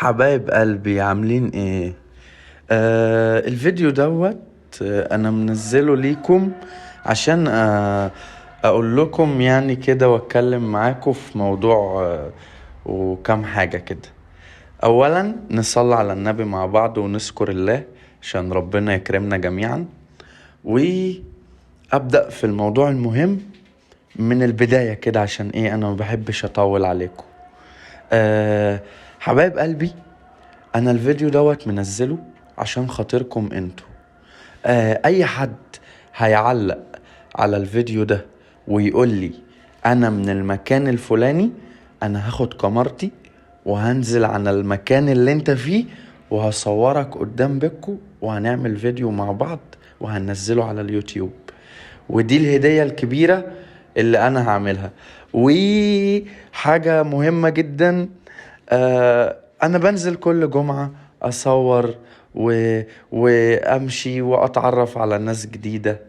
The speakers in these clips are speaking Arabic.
حبايب قلبي عاملين ايه؟ الفيديو دوت. انا منزله ليكم عشان اقول لكم يعني كده واتكلم معاكم في موضوع وكم حاجة كده. اولا نصلي على النبي مع بعض ونذكر الله عشان ربنا يكرمنا جميعا، وابدأ في الموضوع المهم من البداية كده عشان ايه انا ما بحبش اطول عليكم. حبايب قلبي، انا الفيديو دوت منزله عشان خاطركم انتوا. اي حد هيعلق على الفيديو ده ويقول لي انا من المكان الفلاني، انا هاخد كاميرتي وهنزل على المكان اللي انت فيه وهصورك قدام بيكو وهنعمل فيديو مع بعض وهننزله على اليوتيوب. ودي الهدية الكبيرة اللي انا هعملها. وحاجة مهمة جدا، انا بنزل كل جمعة اصور وامشي واتعرف على ناس جديدة.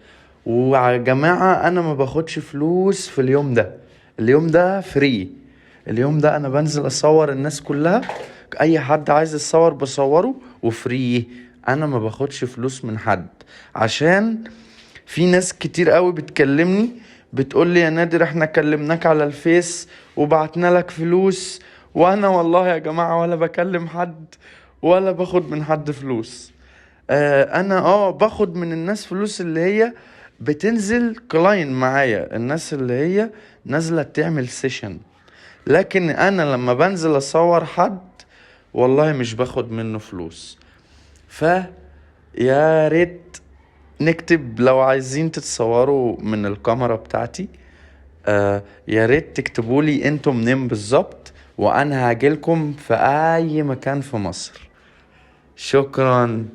ويا جماعة انا ما باخدش فلوس في اليوم ده، اليوم ده فري. اليوم ده انا بنزل اصور الناس كلها، اي حد عايز يصور بصوره وفري. انا ما باخدش فلوس من حد، عشان في ناس كتير قوي بتكلمني بتقول لي يا نادر احنا كلمناك على الفيس وبعتنا لك فلوس، وانا والله يا جماعة ولا بكلم حد ولا باخد من حد فلوس. انا باخد من الناس فلوس اللي هي بتنزل كلاين معايا، الناس اللي هي نازلة تعمل سيشن. لكن انا لما بنزل اصور حد والله مش باخد منه فلوس. يا ريت نكتب لو عايزين تتصوروا من الكاميرا بتاعتي. يا ريت تكتبوا لي انتم منين بالظبط وانا هاجيلكم في اي مكان في مصر. شكرا.